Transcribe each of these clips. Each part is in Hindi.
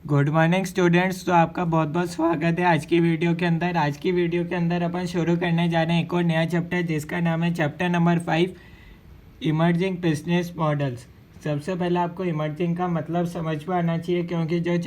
Good morning students. तो आपका बहुत बहुत स्वागत है आज की वीडियो के अंदर। आज की वीडियो के अंदर अपन शुरू करने जा रहे हैं एक और नया चैप्टर, जिसका नाम है chapter number 5, emerging business models. सबसे पहले आपको इमर्जिंग का मतलब समझ में आना चाहिए, क्योंकि जो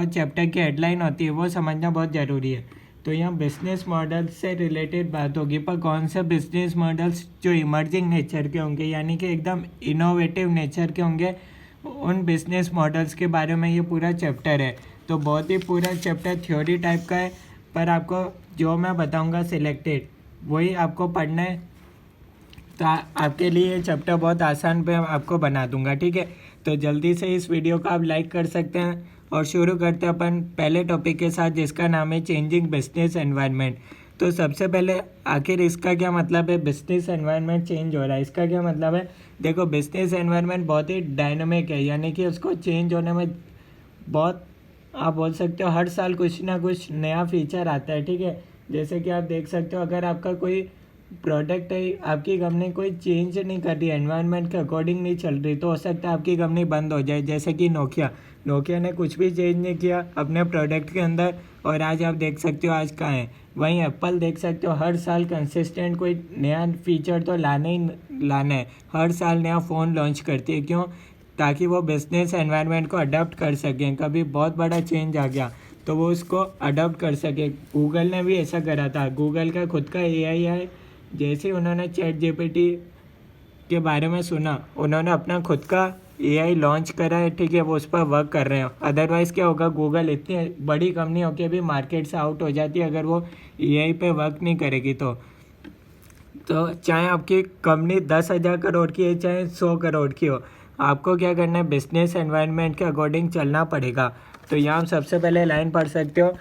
चैप्टर की हेडलाइन होती है वो समझना बहुत ज़रूरी है। तो यहाँ बिजनेस मॉडल से रिलेटेड बात होगी, पर कौन से बिजनेस मॉडल्स जो इमर्जिंग नेचर के होंगे, यानी कि एकदम इनोवेटिव नेचर के होंगे, उन बिजनेस मॉडल्स के बारे में ये पूरा चैप्टर है। तो बहुत ही पूरा चैप्टर थ्योरी टाइप का है, पर आपको जो मैं बताऊंगा सिलेक्टेड वही आपको पढ़ना है। तो आपके लिए ये चैप्टर बहुत आसान पे आपको बना दूंगा, ठीक है। तो जल्दी से इस वीडियो को आप लाइक कर सकते हैं और शुरू करते हैं अपन पहले टॉपिक के साथ, जिसका नाम है चेंजिंग बिजनेस एनवायरनमेंट। तो सबसे पहले आखिर इसका क्या मतलब है, बिजनेस एनवायरनमेंट चेंज हो रहा है, इसका क्या मतलब है। देखो, बिजनेस एनवायरनमेंट बहुत ही डायनामिक है, यानी कि उसको चेंज होने में बहुत, आप बोल सकते हो हर साल कुछ ना कुछ नया फीचर आता है, ठीक है। जैसे कि आप देख सकते हो, अगर आपका कोई प्रोडक्ट है, आपकी कंपनी कोई चेंज नहीं कर रही, एनवायरनमेंट के अकॉर्डिंग नहीं चल रही, तो हो सकता है आपकी कंपनी बंद हो जाए। जैसे कि नोकिया ने कुछ भी चेंज नहीं किया अपने प्रोडक्ट के अंदर, और आज आप देख सकते हो आज कहाँ है। वहीं एप्पल देख सकते हो, हर साल कंसिस्टेंट कोई नया फीचर तो लाना है, हर साल नया फ़ोन लॉन्च करती है। क्यों? ताकि वो बिजनेस एनवायरनमेंट को अडॉप्ट कर सकें। कभी बहुत बड़ा चेंज आ गया तो वो उसको अडॉप्ट कर सके। गूगल ने भी ऐसा करा था, गूगल का खुद का एआई है। जैसे ही उन्होंने चैट जीपीटी के बारे में सुना, उन्होंने अपना खुद का एआई लॉन्च करा है, ठीक है। वो उस पर वर्क कर रहे हैं। अदरवाइज़ क्या होगा, गूगल इतनी बड़ी कंपनी होकर भी मार्केट से आउट हो जाती है अगर वो एआई पे वर्क नहीं करेगी। तो चाहे आपकी कंपनी 10,000 करोड़ की है, चाहे 100 करोड़ की हो, आपको क्या करना है, बिजनेस एनवायरनमेंट के अकॉर्डिंग चलना पड़ेगा। तो यहाँ हम सबसे पहले लाइन पढ़ सकते हो,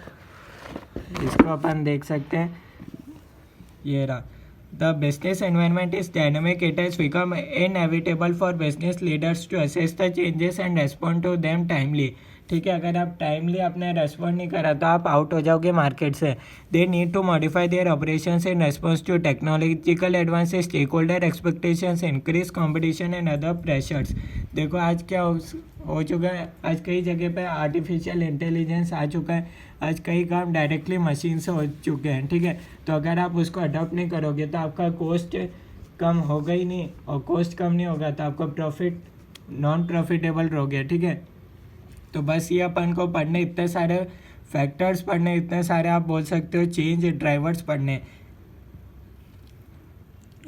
इसको अपन देख सकते हैं। ये रहा, the business environment is dynamic, it has become inevitable for business leaders to assess the changes and respond to them timely. ठीक है, अगर आप टाइमली अपने रेस्पॉन्ड नहीं करा तो आप आउट हो जाओगे मार्केट से। They need to modify their operations in response to technological advances, stakeholder expectations, increase competition and other pressures. देखो आज क्या हो चुका है, आज कई जगह पे आर्टिफिशियल इंटेलिजेंस आ चुका है, आज कई काम डायरेक्टली मशीन से हो चुके हैं, ठीक है। तो अगर आप उसको अडॉप्ट नहीं करोगे तो आपका कॉस्ट कम होगा ही नहीं, और कॉस्ट कम नहीं होगा तो आपका प्रॉफिट नॉन प्रॉफिटेबल रहोगे, ठीक है। तो बस ये अपन को पढ़ने, इतने सारे फैक्टर्स पढ़ने, इतने सारे आप बोल सकते हो चेंज ड्राइवर्स पढ़ने।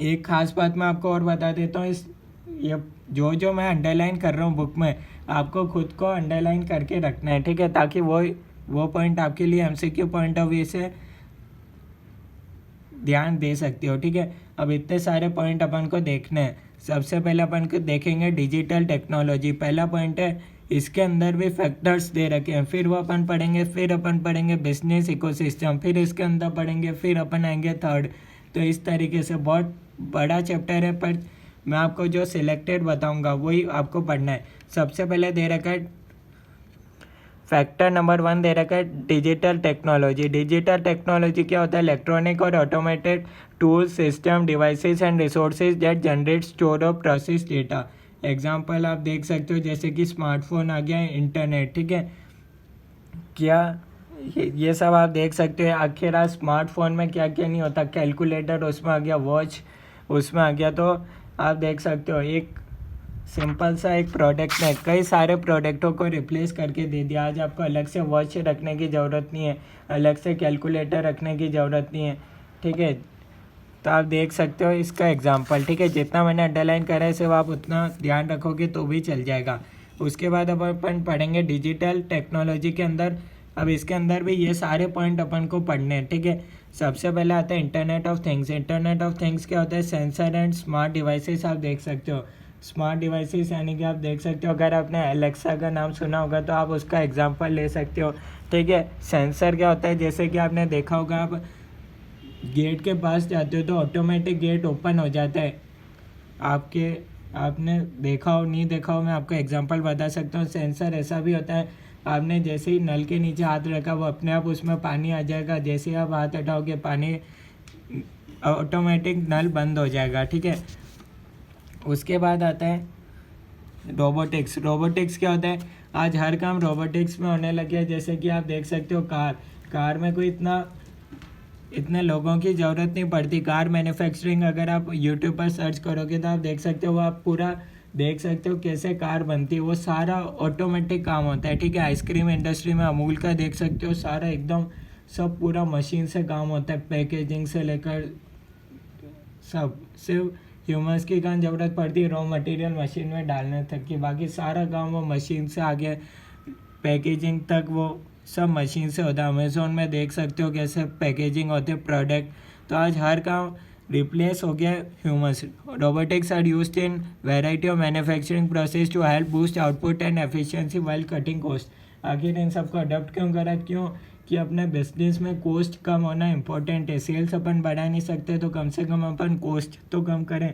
एक खास बात मैं आपको और बता देता हूँ, इस ये जो मैं अंडरलाइन कर रहा हूँ बुक में, आपको खुद को अंडरलाइन करके रखना है, ठीक है, ताकि वो पॉइंट आपके लिए एमसीक्यू पॉइंट ऑफ व्यू से ध्यान दे सकते हो, ठीक है। अब इतने सारे पॉइंट अपन को देखने हैं। सबसे पहले अपन को देखेंगे डिजिटल टेक्नोलॉजी, पहला पॉइंट है। इसके अंदर भी फैक्टर्स दे रखे हैं, फिर वो अपन पढ़ेंगे, फिर अपन पढ़ेंगे बिजनेस इकोसिस्टम, फिर इसके अंदर पढ़ेंगे, फिर अपन आएंगे थर्ड। तो इस तरीके से बहुत बड़ा चैप्टर है, पर मैं आपको जो सिलेक्टेड बताऊंगा वही आपको पढ़ना है। सबसे पहले दे रखा है, फैक्टर नंबर 1 दे रखा है डिजिटल टेक्नोलॉजी। डिजिटल टेक्नोलॉजी क्या होता है, इलेक्ट्रॉनिक और automated tools, system, devices and resources that generate, store और प्रोसेस डेटा। एग्जांपल आप देख सकते हो, जैसे कि स्मार्टफोन आ गया, इंटरनेट, ठीक है। क्या ये सब आप देख सकते हो। आखिर आज स्मार्टफोन में क्या क्या नहीं होता, कैलकुलेटर उसमें आ गया, वॉच उसमें आ गया। तो आप देख सकते हो, एक सिंपल सा एक प्रोडक्ट ने कई सारे प्रोडक्टों को रिप्लेस करके दे दिया। आज आपको अलग से वॉच रखने की ज़रूरत नहीं है, अलग से कैलकुलेटर रखने की ज़रूरत नहीं है, ठीक है। तो आप देख सकते हो इसका एग्जांपल, ठीक है। जितना मैंने अंडरलाइन करा है सिर्फ आप उतना ध्यान रखोगे तो भी चल जाएगा। उसके बाद अब अपन पढ़ेंगे डिजिटल टेक्नोलॉजी के अंदर। अब इसके अंदर भी ये सारे पॉइंट अपन को पढ़ने हैं, ठीक है। सबसे पहले आता है internet of things. Internet of things क्या होता है, सेंसर एंड स्मार्ट डिवाइसेस। आप देख सकते हो स्मार्ट डिवाइसेस, यानी कि आप देख सकते हो, अगर आपने एलेक्सा का नाम सुना होगा तो आप उसका एग्जांपल ले सकते हो, ठीक है। सेंसर क्या होता है, जैसे कि आपने देखा होगा, आप गेट के पास जाते हो तो ऑटोमेटिक गेट ओपन हो जाता है। आपने देखा हो नहीं देखा हो, मैं आपको एग्जांपल बता सकता हूँ। सेंसर ऐसा भी होता है, आपने जैसे ही नल के नीचे हाथ रखा वो अपने आप उसमें पानी आ जाएगा, जैसे ही आप हाथ हटाओगे पानी ऑटोमेटिक नल बंद हो जाएगा, ठीक है। उसके बाद आता है रोबोटिक्स क्या होता है? आज हर काम रोबोटिक्स में होने लगे है। जैसे कि आप देख सकते हो कार में कोई इतने लोगों की ज़रूरत नहीं पड़ती। कार मैन्युफैक्चरिंग अगर आप यूट्यूब पर सर्च करोगे तो आप देख सकते हो, वो आप पूरा देख सकते हो कैसे कार बनती है। वो सारा ऑटोमेटिक काम होता है, ठीक है। आइसक्रीम इंडस्ट्री में अमूल का देख सकते हो, सारा एकदम सब पूरा मशीन से काम होता है, पैकेजिंग से लेकर सब। सिर्फ ह्यूमंस की काम ज़रूरत पड़ती है रॉ मटेरियल मशीन में डालने तक की, बाकी सारा काम वो मशीन से आगे पैकेजिंग तक वो सब मशीन से होता है। अमेज़ोन में देख सकते हो कैसे पैकेजिंग होते हैं प्रोडक्ट। तो आज हर काम रिप्लेस हो गया humans. Robotics are used in variety of manufacturing process to help boost output and efficiency while cutting cost. आखिर इन सबको अडॉप्ट क्यों करा? क्यों कि अपने बिजनेस में कॉस्ट कम होना इंपॉर्टेंट है। सेल्स अपन बढ़ा नहीं सकते तो कम से कम अपन कॉस्ट तो कम करें।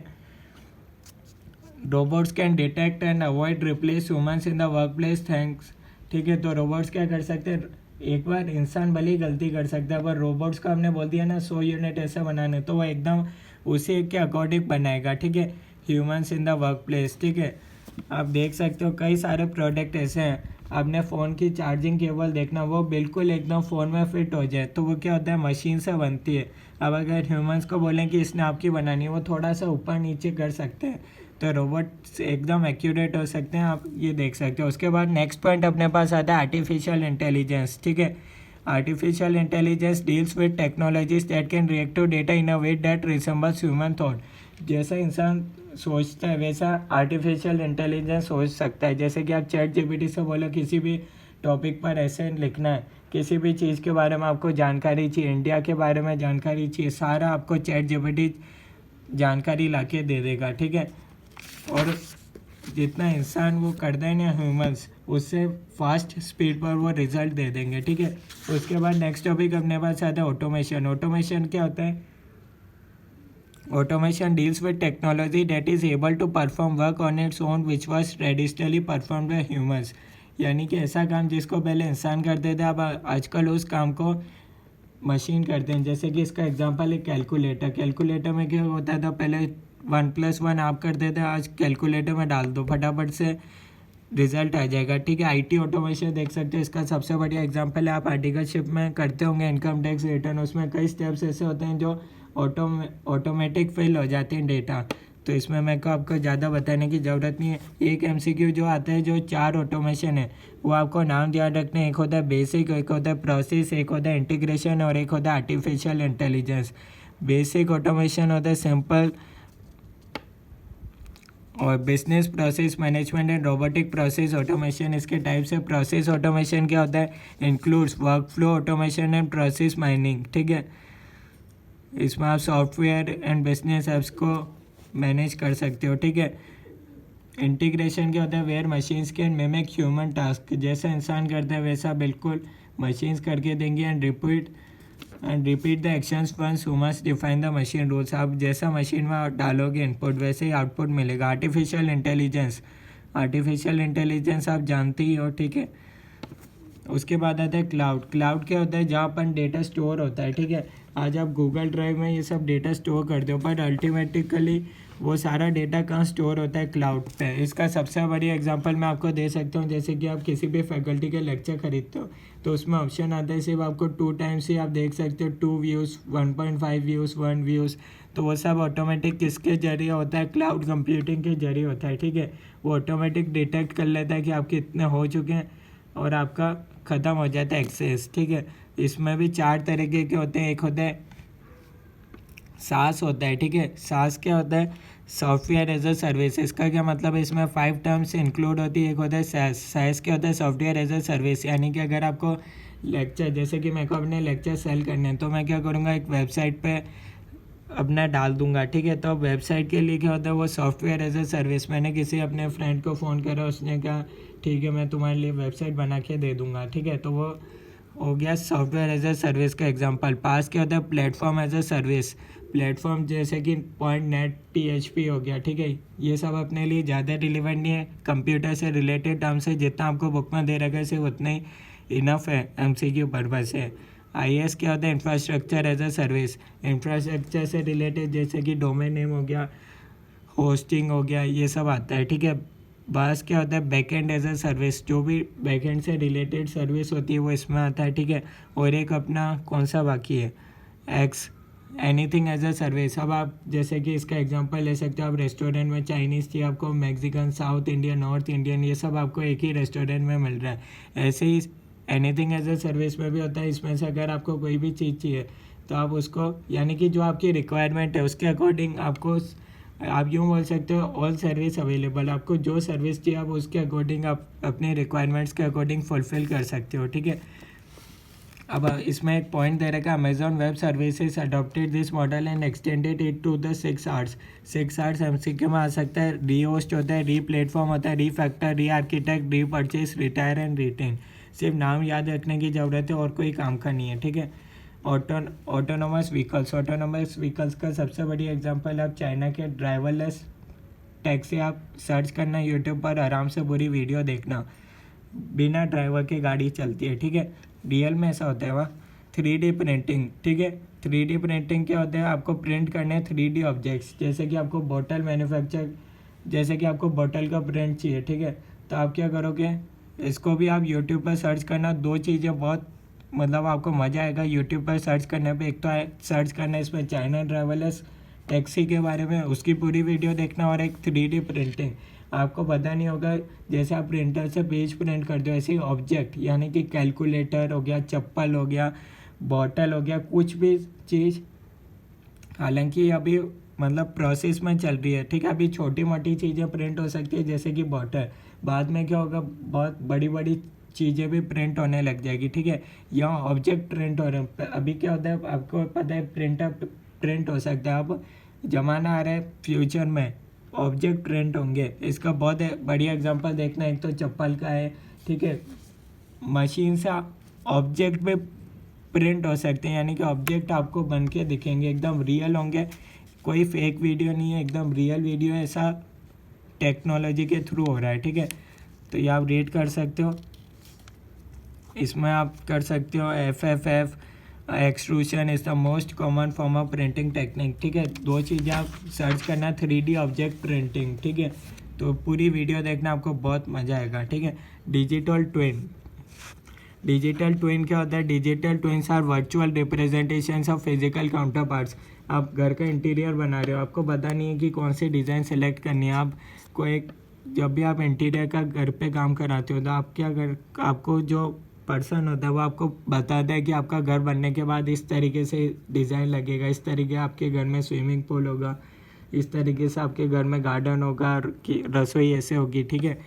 Robots can detect and avoid replace humans in the work place thanks, ठीक है। तो रोबोट्स क्या कर सकते हैं? एक बार इंसान भले ही गलती कर सकता है, पर रोबोट्स को हमने बोल दिया ना 100 यूनिट ऐसे बनाने, तो वो एकदम उसी के अकॉर्डिंग बनाएगा, ठीक है। Humans in the work place, ठीक है। आप देख सकते हो कई सारे प्रोडक्ट ऐसे हैं। आपने फ़ोन की चार्जिंग केबल देखना, वो बिल्कुल एकदम फ़ोन में फिट हो जाए, तो वो क्या होता है? मशीन से बनती है। अब अगर ह्यूमंस को बोलें कि इसने आपकी बनानी है, वो थोड़ा सा ऊपर नीचे कर सकते हैं, तो रोबोट एकदम एक्यूरेट हो सकते हैं। आप ये देख सकते हो। उसके बाद नेक्स्ट पॉइंट अपने पास आता है आर्टिफिशियल इंटेलिजेंस, ठीक है। Artificial intelligence deals with technologies that can react to data in a way that resembles human thought. जैसा इंसान सोचता है वैसा आर्टिफिशियल इंटेलिजेंस सोच सकता है। जैसे कि आप चैट जीपीटी से बोलो किसी भी टॉपिक पर ऐसे लिखना है, किसी भी चीज़ के बारे में आपको जानकारी चाहिए, इंडिया के बारे में जानकारी चाहिए, सारा आपको चैट जीपीटी जानकारी ला के दे देगा, ठीक है। और जितना इंसान वो करता है ना ह्यूमंस, उससे फास्ट स्पीड पर वो रिजल्ट दे देंगे, ठीक है। उसके बाद नेक्स्ट टॉपिक अपने पास आता है ऑटोमेशन। ऑटोमेशन क्या होता है? Automation deals with technology that is able to perform work on its own which was traditionally perform by humans. यानी कि ऐसा काम जिसको पहले इंसान करते थे, अब आजकल उस काम को मशीन करते हैं। जैसे कि इसका एग्जांपल है कैलकुलेटर में क्या होता था? पहले 1+1 आप करते थे, आज कैलकुलेटर में डाल दो, फटाफट से रिजल्ट आ जाएगा, ठीक है। आईटी ऑटोमेशन देख सकते हैं, इसका सबसे बढ़िया एग्जांपल है, आप आर्टिकलशिप में करते होंगे इनकम टैक्स रिटर्न, उसमें कई स्टेप्स ऐसे होते हैं जो ऑटोमेटिक फिल हो जाते हैं डेटा। तो इसमें मेरे को आपको ज़्यादा बताने की ज़रूरत नहीं है। एक एमसीक्यू जो आता है, जो 4 ऑटोमेशन है, वो आपको नाम याद रखना है। एक होता है बेसिक, एक होता है प्रोसेस, एक होता है इंटीग्रेशन और एक होता है आर्टिफिशियल इंटेलिजेंस। बेसिक ऑटोमेशन होता है सिंपल और business process management and robotic process automation इसके टाइप्स है। प्रोसेस ऑटोमेशन क्या होता है? Includes work flow automation and process mining, ठीक है। इसमें आप सॉफ्टवेयर एंड बिजनेस ऐप्स को मैनेज कर सकते हो, ठीक है। इंटीग्रेशन क्या होता है? Where machines can mimic human task, जैसा इंसान करता है वैसा बिल्कुल मशीन्स करके देंगी। And repeat the actions once humans define the machine rules. आप जैसा मशीन में डालोगे इनपुट, वैसे ही आउटपुट मिलेगा। आर्टिफिशियल इंटेलिजेंस आप जानते ही हो, ठीक है। उसके बाद आता है क्लाउड क्या होता है? जहाँ अपन डेटा स्टोर होता है, ठीक है। आज आप गूगल ड्राइव में ये सब डेटा स्टोर करते हो, पर अल्टीमेटिकली वो सारा डेटा कहाँ स्टोर होता है? क्लाउड पे। इसका सबसे बढ़िया एग्जांपल मैं आपको दे सकता हूँ। जैसे कि आप किसी भी फैकल्टी के लेक्चर खरीदते हो, तो उसमें ऑप्शन आता है सिर्फ आपको 2 टाइम्स ही आप देख सकते हो, 2 व्यूज़, 1.5 व्यूज़, 1 व्यूज़। तो वो सब ऑटोमेटिक किसके जरिए होता है? क्लाउड कंप्यूटिंग के जरिए होता है, ठीक है। वो ऑटोमेटिक डिटेक्ट कर लेता है कि आपके इतने हो चुके हैं और आपका ख़त्म हो जाता है एक्सेस, ठीक है। इसमें भी 4 तरीके के होते हैं। एक होता है सास होता है, ठीक है। सास क्या होता है? Software as a service. इसका क्या मतलब है? इसमें 5 टर्म्स इंक्लूड होती है। एक होता है सैस क्या होता है? Software as a service. यानी कि अगर आपको लेक्चर, जैसे कि मेरे को अपने लेक्चर सेल करने हैं, तो मैं क्या करूँगा, एक वेबसाइट पे अपना डाल दूंगा, ठीक है। तो वेबसाइट के लिए क्या होता है? वो सॉफ्टवेयर एज अ सर्विस। मैंने किसी अपने फ्रेंड को फ़ोन करा, उसने कहा ठीक है मैं तुम्हारे लिए वेबसाइट बना के दे दूंगा, ठीक है। तो वो हो गया सॉफ्टवेयर एज अ सर्विस का एग्जांपल। पास क्या होता है? Platform as a service. Platform जैसे कि .net PHP हो गया, ठीक है। ये सब अपने लिए ज़्यादा रिलेवेंट नहीं है, कंप्यूटर से रिलेटेड टर्म्स है। जितना आपको बुक में दे रखा है सिर्फ उतना ही इनफ है MCQ पर्पज़ है। IaaS क्या होता है? Infrastructure as a service. Infrastructure से रिलेटेड जैसे कि डोमेन नेम हो गया, होस्टिंग हो गया, ये सब आता है, ठीक है। बास क्या होता है, बैकएंड एज अ सर्विस, जो भी बैकएंड से रिलेटेड सर्विस होती है वो इसमें आता है, ठीक है। और एक अपना कौन सा बाकी है, X, anything as a service. अब आप जैसे कि इसका एग्जांपल ले सकते हो, आप रेस्टोरेंट में चाइनीज़ चाहिए आपको, Mexican, south Indian, north Indian, ये सब आपको एक ही रेस्टोरेंट में मिल रहा है। ऐसे ही एनीथिंग एज अ सर्विस में भी होता है। इसमें से अगर आपको कोई भी चीज़ चाहिए तो आप उसको, यानी कि जो आपकी रिक्वायरमेंट है उसके अकॉर्डिंग आपको, आप यूँ बोल सकते हो ऑल सर्विस अवेलेबल, आपको जो सर्विस चाहिए आप उसके अकॉर्डिंग आप अपने रिक्वायरमेंट्स के अकॉर्डिंग फुलफ़िल कर सकते हो, ठीक है। अब इसमें एक पॉइंट दे रखा है, Amazon Web Services adopted this model and extended it to the 6 hours. 6 hours MCQ में आ सकता है। री होस्ट होता है, री प्लेटफॉर्म होता है, री फैक्टर, री आर्किटेक्ट, री परचेज, रिटायर एंड रिटेन। सिर्फ नाम याद रखने की ज़रूरत है और कोई काम का नहीं है, ठीक है। ऑटोनोमस व्हीकल्स, ऑटोनोमस व्हीकल्स का सबसे बड़ी एग्जांपल आप चाइना के ड्राइवरलेस टैक्सी, आप सर्च करना यूट्यूब पर, आराम से पूरी वीडियो देखना, बिना ड्राइवर के गाड़ी चलती है, ठीक है। रियल में ऐसा होता है वहाँ। 3D प्रिंटिंग, ठीक है। 3D प्रिंटिंग क्या होता है, आपको प्रिंट करने हैं 3D ऑब्जेक्ट्स, जैसे कि आपको बोतल मैन्युफैक्चर, जैसे कि आपको बोतल का प्रिंट चाहिए, ठीक है। तो आप क्या करोगे, इसको भी आप यूट्यूब पर सर्च करना। दो चीज़ें बहुत, मतलब आपको मज़ा आएगा यूट्यूब पर सर्च करने पे। एक तो सर्च करना इसमें चाइना ड्राइवरलेस टैक्सी के बारे में, उसकी पूरी वीडियो देखना, और एक 3D प्रिंटिंग। आपको पता नहीं होगा, जैसे आप प्रिंटर से पेज प्रिंट करते हो, ऐसे ही ऑब्जेक्ट, यानी कि कैलकुलेटर हो गया, चप्पल हो गया, बॉटल हो गया, कुछ भी चीज़, हालांकि अभी मतलब प्रोसेस में चल रही है, ठीक है। अभी छोटी मोटी चीज़ें प्रिंट हो सकती है, जैसे कि बॉटल, बाद में क्या होगा, बहुत बड़ी बड़ी चीज़ें भी प्रिंट होने लग जाएगी, ठीक है। यहाँ ऑब्जेक्ट प्रिंट हो रहे हैं। अभी क्या होता है आपको पता है, प्रिंटर प्रिंट हो सकता है। अब ज़माना आ रहा है फ्यूचर में ऑब्जेक्ट प्रिंट होंगे। इसका बहुत बढ़िया एग्जांपल देखना, एक तो चप्पल का है, ठीक है। मशीन से ऑब्जेक्ट पे प्रिंट हो सकते हैं, यानी कि ऑब्जेक्ट आपको बन के दिखेंगे, एकदम रियल होंगे, कोई फेक वीडियो नहीं है, एकदम रियल वीडियो है। ऐसा टेक्नोलॉजी के थ्रू हो रहा है, ठीक है। तो ये आप रीड कर सकते हो। इसमें आप कर सकते हो FFF, extrusion is the most common form of printing technique, ठीक है। दो चीज़ें आप सर्च करना, 3D ऑब्जेक्ट प्रिंटिंग, ठीक है। तो पूरी वीडियो देखना, आपको बहुत मज़ा आएगा, ठीक है। डिजिटल ट्विन, डिजिटल ट्विन क्या होता है, digital twins are virtual representations of physical counterparts. आप घर का इंटीरियर बना रहे हो, आपको पता नहीं है कि कौन सी डिज़ाइन सेलेक्ट करनी है, आपको एक, जब भी आप इंटीरियर का घर पे काम कराते हो तो आप क्या कर, आपको जो पर्सन होता है वो आपको बताता है कि आपका घर बनने के बाद इस तरीके से डिज़ाइन लगेगा, इस तरीके आपके घर में स्विमिंग पूल होगा, इस तरीके से आपके घर में गार्डन होगा, रसोई ऐसे होगी, ठीक है।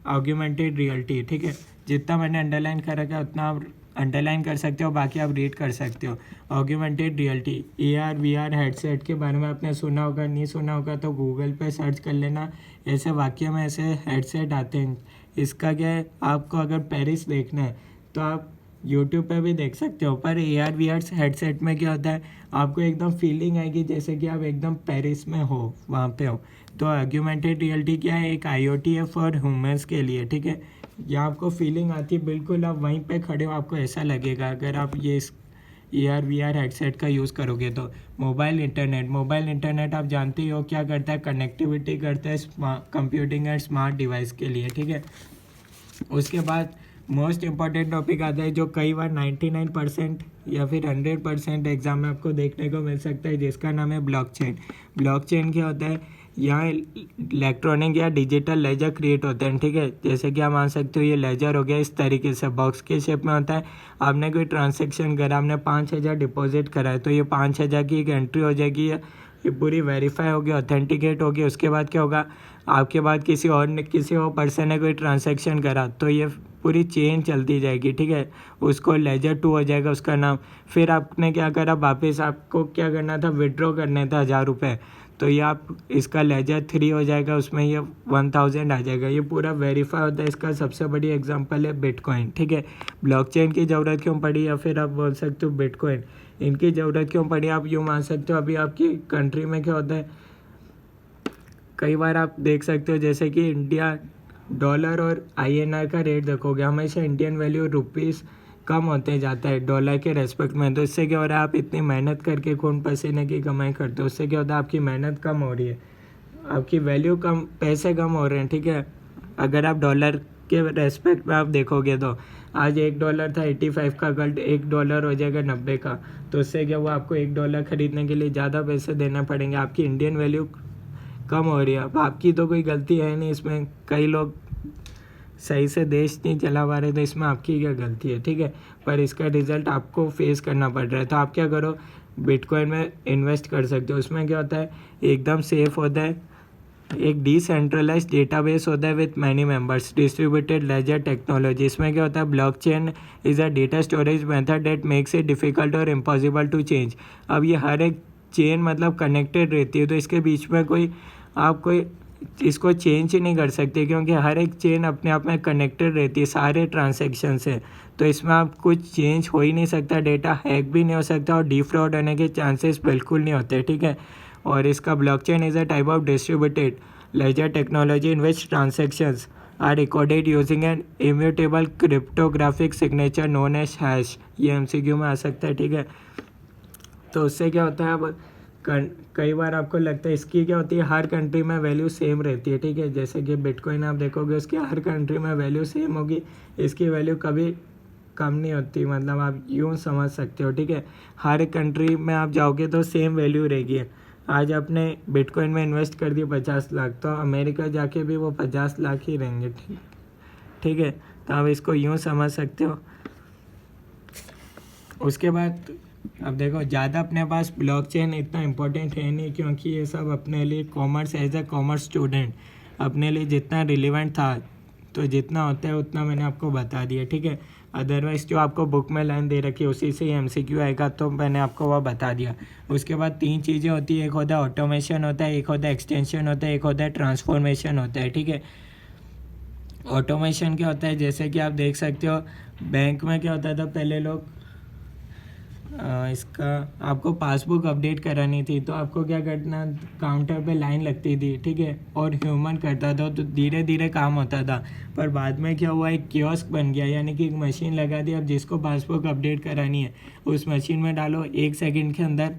ऑग्यूमेंटेड रियलिटी, ठीक है। जितना मैंने अंडरलाइन कर रखा है उतना आप अंडरलाइन कर सकते हो, बाकी आप रीड कर सकते हो। Augmented reality, AR VR headset के बारे में आपने सुना होगा, नहीं सुना होगा तो गूगल पे सर्च कर लेना। ऐसे वाक्य में ऐसे हेडसेट आते हैं। इसका क्या है, आपको अगर पेरिस देखना है तो आप यूट्यूब पे भी देख सकते हो, पर AR VR हेडसेट में क्या होता है, आपको एकदम फीलिंग आएगी जैसे कि आप एकदम पेरिस में हो, वहाँ पे हो। तो ऑग्यूमेंटेड रियलिटी क्या है, एक IoT है फॉर ह्यूमंस के लिए, ठीक है। यहाँ आपको फीलिंग आती है, बिल्कुल आप वहीं पे खड़े हो, आपको ऐसा लगेगा अगर आप ये AR VR हेडसेट का यूज़ करोगे तो। मोबाइल इंटरनेट, मोबाइल इंटरनेट आप जानते ही हो क्या करता है, कनेक्टिविटी करता है कंप्यूटिंग एंड स्मार्ट डिवाइस के लिए, ठीक है। उसके बाद मोस्ट इम्पॉर्टेंट टॉपिक आता है जो कई बार 99% या फिर 100% एग्जाम में आपको देखने को मिल सकता है, जिसका नाम है ब्लॉकचेन। ब्लॉकचेन क्या होता है, यहाँ इलेक्ट्रॉनिक या डिजिटल लेजर क्रिएट होते हैं, ठीक है। जैसे कि आप मान सकते हो ये लेजर हो गया, इस तरीके से बॉक्स के शेप में होता है। आपने कोई ट्रांजेक्शन करा, आपने 5,000 डिपॉजिट करा है, तो ये 5,000 की एक एंट्री हो जाएगी, ये पूरी वेरीफाई होगी, ऑथेंटिकेट होगी। उसके बाद क्या होगा, आपके बाद किसी और पर्सन ने कोई ट्रांजैक्शन करा तो ये पूरी चेन चलती जाएगी, ठीक है। उसको लेजर 2 हो जाएगा उसका नाम। फिर आपने क्या करा, वापस आपको क्या करना था, विड्रॉ करने था 1,000 रुपये, तो ये आप इसका लेजर 3 हो जाएगा, उसमें ये 1,000 आ जाएगा। ये पूरा वेरीफाई होता है। इसका सबसे बड़ी एग्जांपल है बिटकॉइन, ठीक है। ब्लॉकचेन की ज़रूरत क्यों पड़ी, या फिर आप बोल सकते हो बिटकॉइन, इनकी ज़रूरत क्यों पड़ी, आप यूँ मान सकते हो। अभी आपकी कंट्री में क्या होता है, कई बार आप देख सकते हो जैसे कि इंडिया डॉलर और INR का रेट देखोगे, हमेशा इंडियन वैल्यू रुपीज़ कम होते जाता है डॉलर के रेस्पेक्ट में। तो इससे क्या हो रहा है, आप इतनी मेहनत करके खून पसीने की कमाई करते हो, उससे क्या होता है, आपकी मेहनत कम हो रही है, आपकी वैल्यू कम, पैसे कम हो रहे हैं, ठीक है। अगर आप डॉलर के रेस्पेक्ट में आप देखोगे तो आज $1 था 85 का, कल $1 हो जाएगा 90 का। तो उससे क्या हुआ, आपको $1 खरीदने के लिए ज़्यादा पैसे देने पड़ेंगे, आपकी इंडियन वैल्यू कम हो रही है। अब आपकी तो कोई गलती है नहीं इसमें, कई लोग सही से देश नहीं चला पा रहे, तो इसमें आपकी क्या गलती है, ठीक है। पर इसका रिजल्ट आपको फेस करना पड़ रहा है। तो आप क्या करो, बिटकॉइन में इन्वेस्ट कर सकते हो। उसमें क्या होता है, एकदम सेफ होता है, एक डिसेंट्रलाइज डेटाबेस होता है with many members, distributed ledger technology. इसमें क्या होता है, blockchain is a data storage method that makes it difficult और इम्पॉसिबल टू चेंज। अब ये हर एक चेन मतलब कनेक्टेड रहती है, तो इसके बीच में कोई इसको चेंज ही नहीं कर सकते, क्योंकि हर एक चेन अपने आप में कनेक्टेड रहती है सारे ट्रांजैक्शन से। तो इसमें आप कुछ चेंज हो ही नहीं सकता, डेटा हैक भी नहीं हो सकता और डिफ्रॉड होने के चांसेस बिल्कुल नहीं होते, ठीक है। और इसका blockchain is a type of distributed ledger technology in which transactions are recorded using an immutable cryptographic signature known as hash. ये एमसीक्यू में आ सकता है, ठीक है। तो उससे क्या होता है, अब कई बार आपको लगता है इसकी क्या होती है, हर कंट्री में वैल्यू सेम रहती है, ठीक है। जैसे कि बिटकॉइन आप देखोगे उसकी हर कंट्री में वैल्यू सेम होगी, इसकी वैल्यू कभी कम नहीं होती, मतलब आप यूँ समझ सकते हो, ठीक है। हर कंट्री में आप जाओगे तो सेम वैल्यू रहेगी। आज आपने बिटकॉइन में इन्वेस्ट कर दिया 50 लाख, तो अमेरिका जाके भी वो 50 लाख ही रहेंगे, ठीक है। तो आप इसको यूँ समझ सकते हो। उसके बाद अब देखो, ज़्यादा अपने पास ब्लॉकचेन इतना इम्पोर्टेंट है नहीं, क्योंकि ये सब अपने लिए commerce, as a commerce student अपने लिए जितना रिलेवेंट था, तो जितना होता है उतना मैंने आपको बता दिया, ठीक है। अदरवाइज़ जो आपको बुक में लाइन दे रखी है उसी से ही एमसीक्यू आएगा, तो मैंने आपको वह बता दिया। उसके बाद 3 चीज़ें होती है, एक होता है ऑटोमेशन होता है, एक होता है एक्सटेंशन होता है, एक होता है ट्रांसफॉर्मेशन होता है, ठीक है। ऑटोमेशन क्या होता है, जैसे कि आप देख सकते हो बैंक में क्या होता था, पहले लोग इसका आपको पासबुक अपडेट करानी थी तो आपको क्या करना, काउंटर पे लाइन लगती थी, ठीक है, और ह्यूमन करता था, तो धीरे धीरे काम होता था। पर बाद में क्या हुआ, एक कियोस्क बन गया, यानी कि एक मशीन लगा दी। अब जिसको पासबुक अपडेट करानी है उस मशीन में डालो, 1 सेकंड के अंदर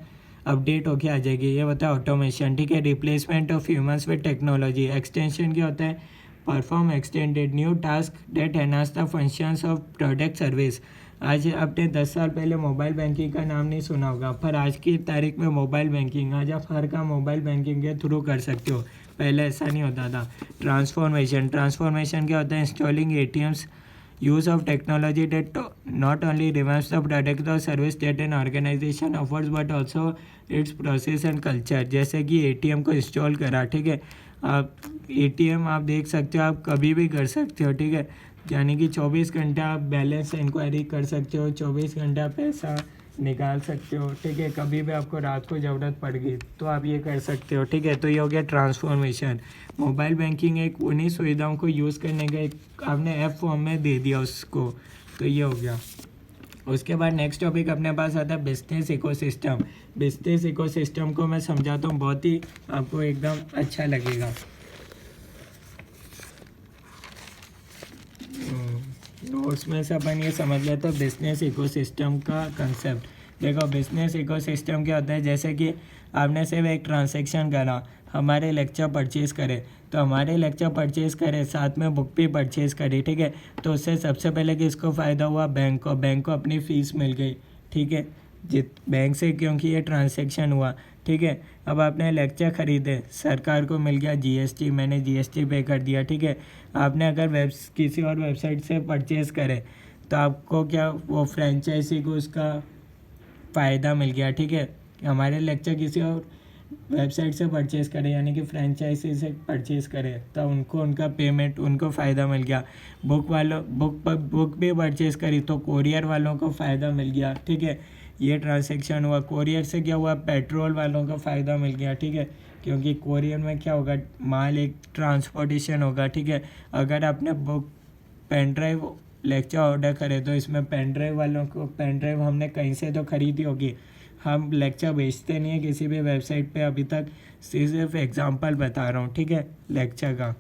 अपडेट होके आ जाएगी। ये होता है ऑटोमेशन, ठीक है। Replacement of humans with technology. Extension क्या होता है, perform extended new task that enhance the functions of product service. आज आपने 10 साल पहले मोबाइल बैंकिंग का नाम नहीं सुना होगा, पर आज की तारीख में मोबाइल बैंकिंग, आज आप हर काम मोबाइल बैंकिंग के थ्रू कर सकते हो, पहले ऐसा नहीं होता था। ट्रांसफॉर्मेशन क्या होता है, installing ATMs, use of technology that not only revives the product और service that an organization offers but also its process and culture. जैसे कि एटीएम को इंस्टॉल करा, ठीक है। आप एटीएम आप देख सकते हो, आप कभी भी कर सकते हो, ठीक है। यानी कि 24 घंटा आप बैलेंस इंक्वायरी कर सकते हो, 24 घंटा पैसा निकाल सकते हो, ठीक है। कभी भी आपको रात को ज़रूरत पड़ गई तो आप ये कर सकते हो, ठीक है। तो ये हो गया ट्रांसफॉर्मेशन। मोबाइल बैंकिंग एक उन्हीं सुविधाओं को यूज़ करने का एक आपने ऐप फॉर्म में दे दिया उसको, तो ये हो गया। उसके बाद नेक्स्ट टॉपिक अपने पास आता है बिजनेस इकोसिस्टम। बिजनेस इकोसिस्टम को मैं समझाता हूँ, बहुत ही आपको एकदम अच्छा लगेगा। उसमें से अपन ये समझ लेते हैं बिजनेस इकोसिस्टम का कंसेप्ट। देखो, बिजनेस इकोसिस्टम क्या होता है, जैसे कि आपने सिर्फ एक ट्रांजैक्शन करा, हमारे लेक्चर परचेज़ करे, तो हमारे लेक्चर परचेज़ करे साथ में बुक भी परचेज़ करी, ठीक है। तो उससे सबसे पहले किसको फ़ायदा हुआ, बैंक को अपनी फ़ीस मिल गई, ठीक है, बैंक से, क्योंकि ये ट्रांजैक्शन हुआ, ठीक है। अब आपने लेक्चर ख़रीदे, सरकार को मिल गया जीएसटी, मैंने जीएसटी पे कर दिया, ठीक है। आपने अगर किसी और वेबसाइट से परचेज़ करे तो आपको क्या, वो फ्रेंचाइजी को उसका फ़ायदा मिल गया, ठीक है। हमारे लेक्चर किसी और वेबसाइट से परचेज़ करें, यानी कि फ्रेंचाइजी से परचेज़ करें, तो उनको उनका पेमेंट, उनको फ़ायदा मिल गया। बुक भी परचेज़ करी तो कोरियर वालों को फ़ायदा मिल गया, ठीक है। ये ट्रांजैक्शन हुआ। कोरियर से क्या हुआ, पेट्रोल वालों को फ़ायदा मिल गया, ठीक है, क्योंकि कोरियर में क्या होगा, माल एक ट्रांसपोर्टेशन होगा, ठीक है। अगर आपने book pen drive lecture order करे तो इसमें पेन ड्राइव वालों को, पेन ड्राइव हमने कहीं से तो ख़रीदी होगी, हम लेक्चर बेचते नहीं है किसी भी वेबसाइट पे अभी तक, सिर्फ एग्जांपल बता रहा हूँ, ठीक है, लेक्चर का।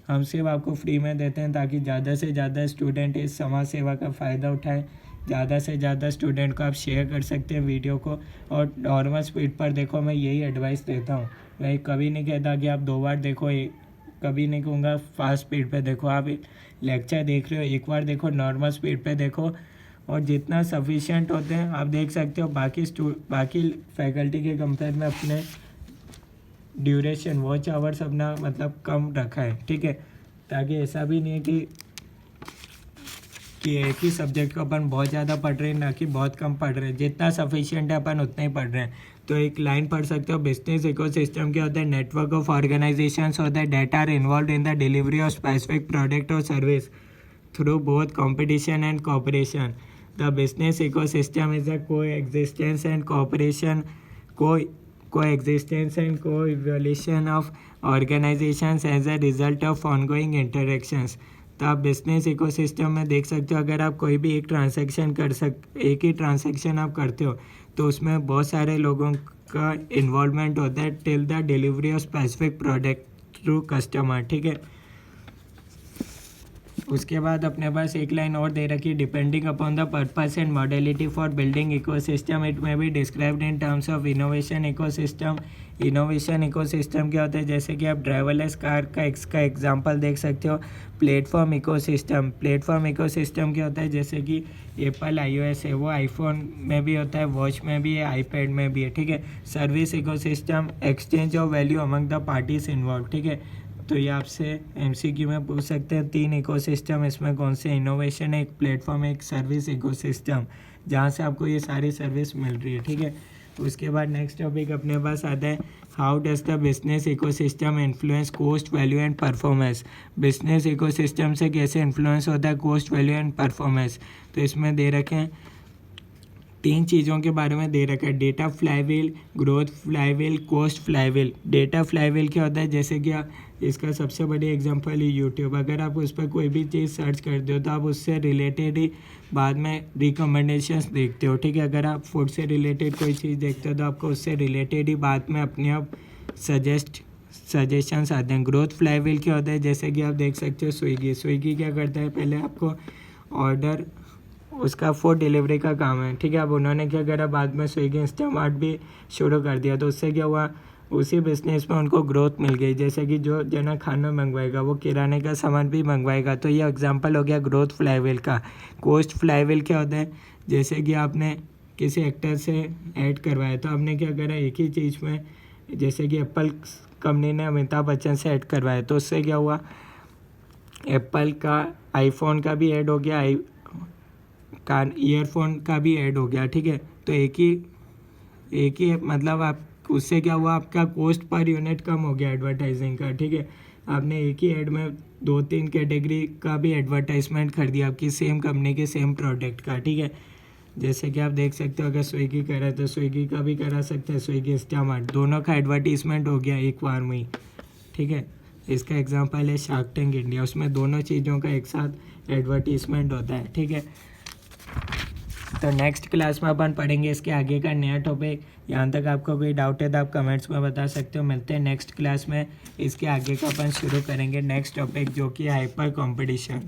हम सिर्फ आपको फ्री में देते हैं ताकि ज़्यादा से ज़्यादा स्टूडेंट इस समाज सेवा का फ़ायदा उठाएं। ज़्यादा से ज़्यादा स्टूडेंट को आप शेयर कर सकते हैं वीडियो को, और नॉर्मल स्पीड पर देखो, मैं यही एडवाइस देता हूँ। मैं कभी नहीं कहता कि आप 2 बार देखो, कभी नहीं कहूँगा फास्ट स्पीड पे देखो, आप लेक्चर देख रहे हो एक बार देखो नॉर्मल स्पीड पे देखो, और जितना सफिशिएंट होते हैं आप देख सकते हो बाकी फैकल्टी के कंपेयर में अपने ड्यूरेशन वॉच आवर्स अपना मतलब कम रखा है, ठीक है, ताकि ऐसा भी नहीं है कि एक ही सब्जेक्ट को अपन बहुत ज़्यादा पढ़ रहे हैं ना कि बहुत कम पढ़ रहे हैं, जितना सफिशिएंट है अपन उतना ही पढ़ रहे हैं। तो एक लाइन पढ़ सकते हो, बिजनेस इकोसिस्टम क्या होता है, नेटवर्क ऑफ ऑर्गेनाइजेशंस होता है data are involved in the delivery of specific product और service through both competition and cooperation. The business ecosystem is a coexistence and co-evolution of organizations as a result of ongoing interactions. तो आप बिजनेस इकोसिस्टम में देख सकते हो, अगर आप कोई भी एक ही ट्रांसैक्शन आप करते हो तो उसमें बहुत सारे लोगों का इन्वॉल्वमेंट होता है till the delivery of specific product through customer, ठीक है। उसके बाद अपने पास एक लाइन और दे रखी है, depending upon the purpose and modality for building ecosystem it may be described in terms of innovation ecosystem. Innovation ecosystem क्या होता है, जैसे कि आप ड्राइवरलेस कार का एग्जांपल देख सकते हो। प्लेटफॉर्म इकोसिस्टम क्या होता है, जैसे कि एप्पल iOS है वो आईफोन में भी होता है, वॉच में भी है, आईपैड में भी है, ठीक है। Service ecosystem exchange of value among the parties involve, ठीक है। तो ये आपसे MCQ में पूछ सकते हैं 3 इकोसिस्टम इसमें कौन से, इनोवेशन है, एक प्लेटफॉर्म है, एक सर्विस इकोसिस्टम, जहाँ से आपको ये सारी सर्विस मिल रही है, ठीक है। उसके बाद नेक्स्ट टॉपिक अपने पास आता है, how does the business ecosystem influence cost value and performance. Business ecosystem से कैसे इन्फ्लुएंस होता है कॉस्ट वैल्यू एंड परफॉर्मेंस। तो इसमें दे रखे हैं 3 चीज़ों के बारे में दे रखा है, data flywheel, growth flywheel, cost flywheel. Data flywheel क्या होता है, जैसे कि इसका सबसे बड़ी एग्जांपल है यूट्यूब। अगर आप उस पर कोई भी चीज़ सर्च करते हो तो आप उससे रिलेटेड ही बाद में रिकमेंडेशंस देखते हो, ठीक है। अगर आप फूड से रिलेटेड कोई चीज़ देखते हो तो आपको उससे रिलेटेड ही बाद में अपने आप सजेशंस आते हैं। ग्रोथ फ्लाईव्हील क्या होता है, जैसे कि आप देख सकते हो स्विगी क्या करता है, पहले आपको ऑर्डर उसका फूड डिलीवरी का काम है, ठीक है। अब उन्होंने क्या करा, बाद में स्विगी इंस्टामार्ट भी शुरू कर दिया, तो उससे क्या हुआ, उसी बिजनेस में उनको ग्रोथ मिल गई। जैसे कि जो जना खाना मंगवाएगा वो किराने का सामान भी मंगवाएगा, तो ये एग्जांपल हो गया ग्रोथ फ्लाईव्हील का। कॉस्ट फ्लाईव्हील क्या होता है, जैसे कि आपने किसी एक्टर से ऐड करवाया तो आपने क्या करा, एक ही चीज़ में, जैसे कि एप्पल कंपनी ने अमिताभ बच्चन से ऐड करवाया तो उससे क्या हुआ, एप्पल का आईफोन का भी ऐड हो गया, ईयरफोन का भी ऐड हो गया, ठीक है। तो एक ही मतलब आप उससे क्या हुआ, आपका कॉस्ट पर यूनिट कम हो गया एडवर्टाइजिंग का, ठीक है। आपने एक ही ऐड में 2-3 कैटेगरी का भी एडवर्टाइजमेंट कर दिया आपकी सेम कंपनी के सेम प्रोडक्ट का, ठीक है। जैसे कि आप देख सकते हो, अगर स्विगी करा तो स्विगी का भी करा सकते हैं, स्विगी इंस्टामार्ट, दोनों का एडवर्टीजमेंट हो गया एक बार में ही, ठीक है। इसका एग्जाम्पल है शार्क टैंक इंडिया, उसमें दोनों चीज़ों का एक साथ एडवर्टीजमेंट होता है, ठीक है। तो नेक्स्ट क्लास में अपन पढ़ेंगे इसके आगे का नया टॉपिक। यहाँ तक आपको कोई डाउट है तो आप कमेंट्स में बता सकते हो। मिलते हैं नेक्स्ट क्लास में, इसके आगे का अपन शुरू करेंगे नेक्स्ट टॉपिक जो कि हाइपर कंपटीशन।